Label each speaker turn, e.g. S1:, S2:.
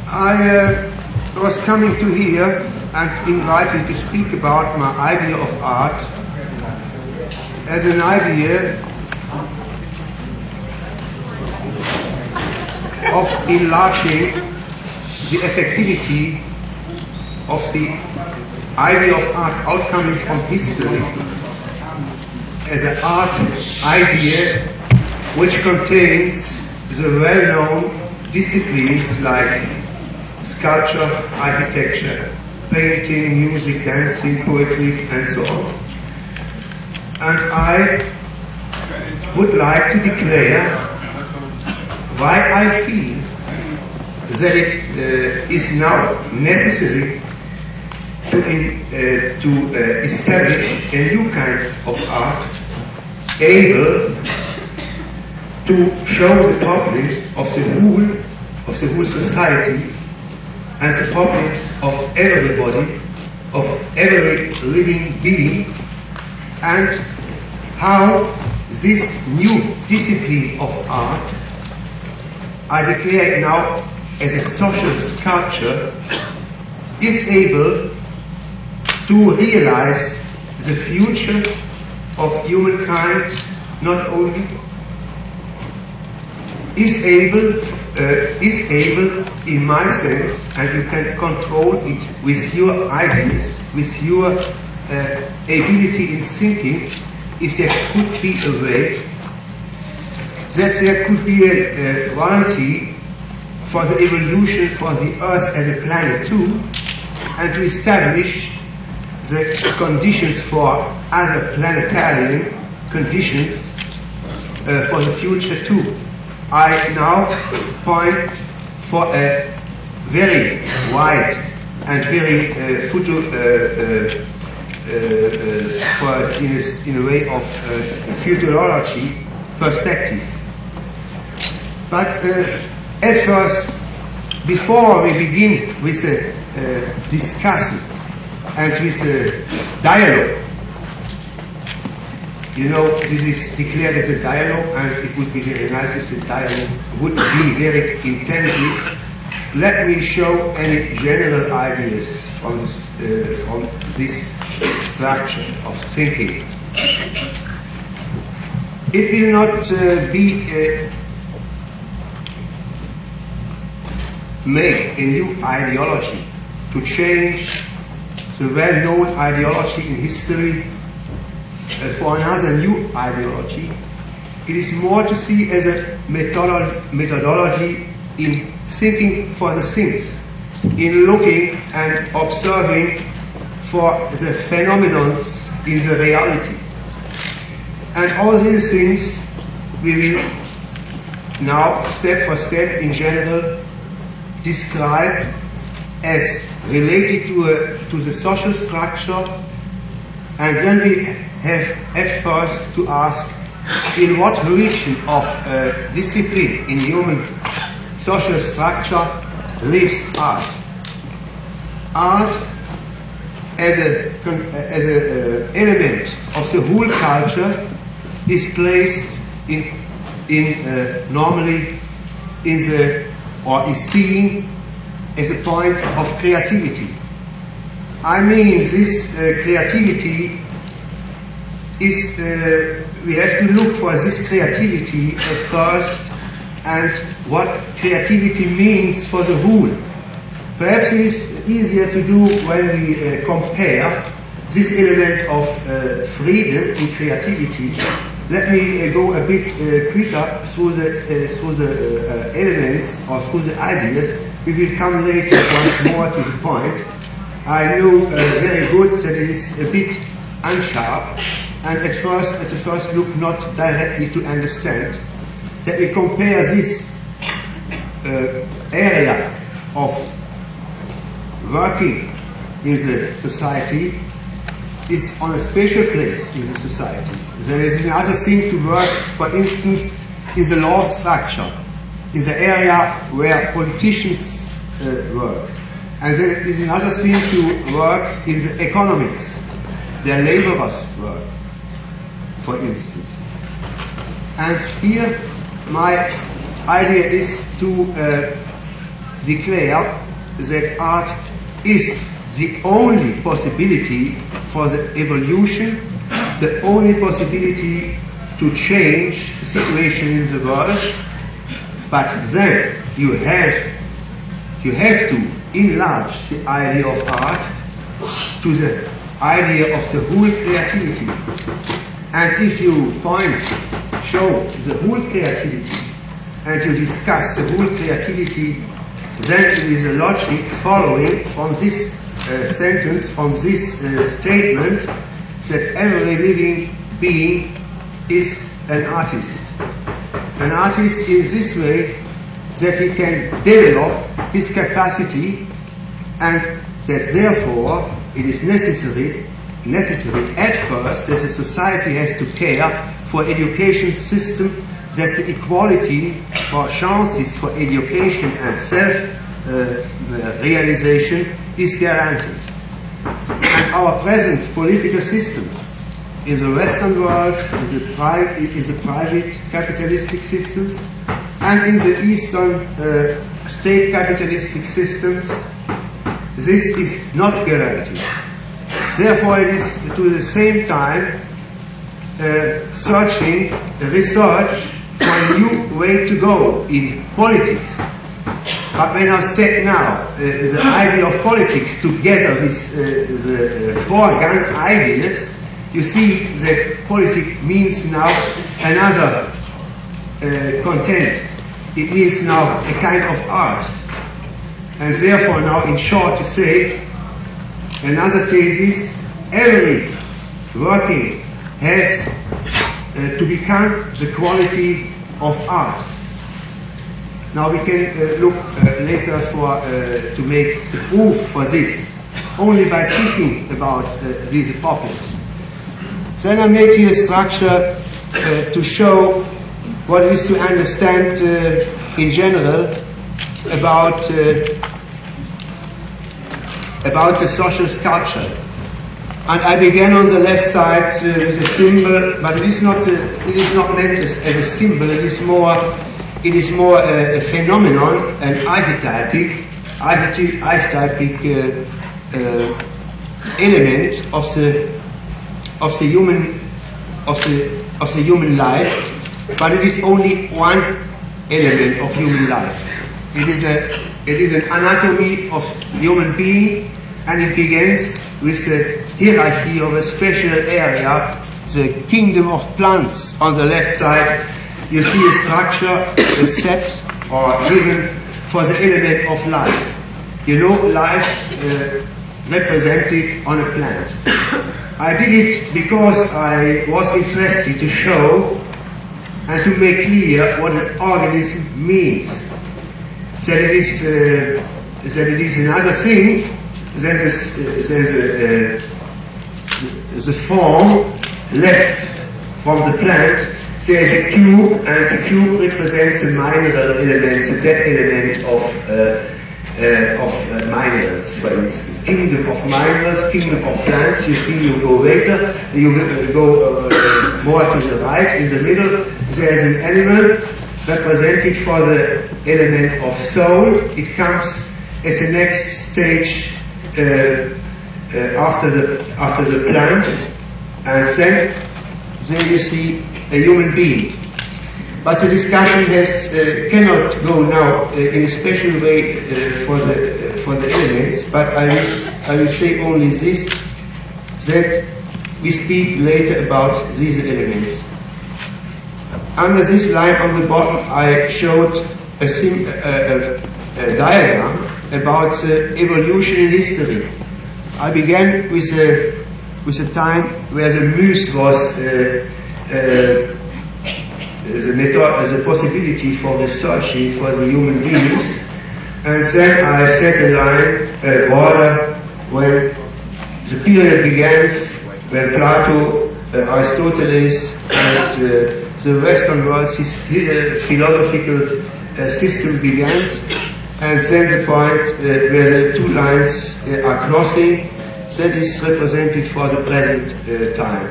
S1: I was coming to here and invited to speak about my idea of art as an idea of enlarging the effectivity of the idea of art outcoming from history as an art idea which contains the well-known disciplines like sculpture, architecture, painting, music, dancing, poetry, and so on. And I would like to declare why I feel that it is now necessary to establish a new kind of art able to show the problems of the whole society and the problems of everybody, of every living being, and how this new discipline of art, I declare now as a social sculpture, is able to realize the future of humankind, not only is able, in my sense, and you can control it with your ideas, with your ability in thinking, if there could be a way that there could be a warranty for the evolution for the Earth as a planet too, and to establish the conditions for other planetary conditions for the future too. I now point for a very wide and very in a way of futurology perspective. But at first, before we begin with a discussion and with a dialogue, you know, this is declared as a dialogue, and it would be very nice if the dialogue would be very intensive. Let me show any general ideas from this structure of thinking. It will not be make a new ideology to change the well-known ideology in history for another new ideology. It is more to see as a methodology in thinking for the things, in looking and observing for the phenomena in the reality. And all these things we will now, step for step, in general, describe as related to the social structure, and then we have at first to ask in what region of discipline in human social structure lives art. Art as an element of the whole culture is placed normally in the, or is seen as a point of creativity. I mean, this creativity is, we have to look for this creativity at first, and what creativity means for the whole. Perhaps it is easier to do when we compare this element of freedom in creativity. Let me go a bit quicker through the elements or through the ideas. We will come later once more to the point. I know very good that it is a bit unsharp, and at the first look, not directly to understand. That we compare this area of working in the society is on a special place in the society. There is another thing to work, for instance, in the law structure, in the area where politicians work. And there is another thing to work in the economics, their laborers work, for instance. And here my idea is to declare that art is the only possibility for the evolution, the only possibility to change the situation in the world, but then you have to enlarge the idea of art to the idea of the whole creativity. And if you show the whole creativity, and you discuss the whole creativity, then it is a logic following from this sentence, from this statement, that every living being is an artist. An artist in this way that he can develop his capacity, and that therefore it is necessary at first that the society has to care for education system, that the equality for chances for education and self-realization is guaranteed. And our present political systems in the Western world, in the private capitalistic systems, and in the Eastern state capitalistic systems, this is not guaranteed. Therefore, it is to the same time research for a new way to go in politics. But when I said now the idea of politics together with the foregone ideas, you see that politics means now another content. It means now a kind of art. And therefore now, in short, to say, another thesis, every working has to become the quality of art. Now we can look later to make the proof for this, only by thinking about these problems. Then I made here a structure to show what is to understand in general about the social sculpture. And I began on the left side with a symbol, but it is not meant as a symbol. It is more a phenomenon, an archetypic element of the human life. But it is only one element of human life. It is an anatomy of human being, and it begins with the hierarchy of a special area, the kingdom of plants. On the left side, you see a structure, a set, or given for the element of life. You know, life represented on a plant. I did it because I was interested to show and to make clear what an organism means. That it is another thing than the form left from the plant. There is a cube, and the cube represents the mineral elements, the dead element of minerals, for instance. Kingdom of minerals, kingdom of plants. You see, you go later, you go more to the right. In the middle, there is an animal represented for the element of soul. It comes as a next stage after the plant, and then there you see a human being. But the discussion cannot go now in a special way for the elements. But I will say only this: that we speak later about these elements. Under this line on the bottom, I showed a diagram about the evolution in history. I began with a time where the Beuys was the possibility for researching for the human beings, and then I set a line, a border, when the period begins, when Plato, Aristotle, and the Western world, his philosophical system begins, and then the point where the two lines are crossing, that is represented for the present time.